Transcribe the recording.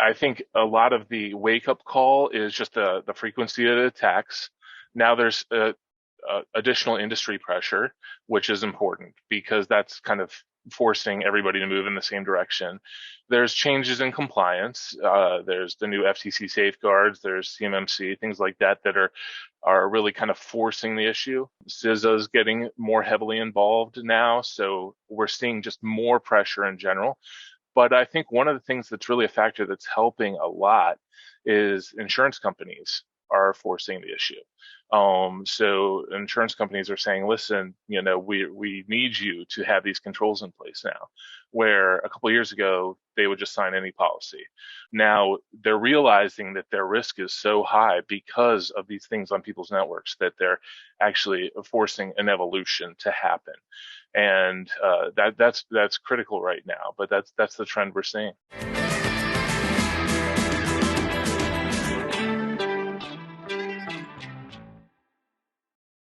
I think a lot of the wake-up call is just the frequency of the attacks. Now there's additional industry pressure, which is important because that's kind of forcing everybody to move in the same direction. There's changes in compliance. There's the new FTC safeguards. There's CMMC, things like that are really kind of forcing the issue. CISA is getting more heavily involved now, so we're seeing just more pressure in general. But I think one of the things that's really a factor that's helping a lot is insurance companies are forcing the issue. So insurance companies are saying, listen, we need you to have these controls in place now, where a couple of years ago, they would just sign any policy. Now they're realizing that their risk is so high because of these things on people's networks that they're actually forcing an evolution to happen. And that's critical right now, but that's the trend we're seeing.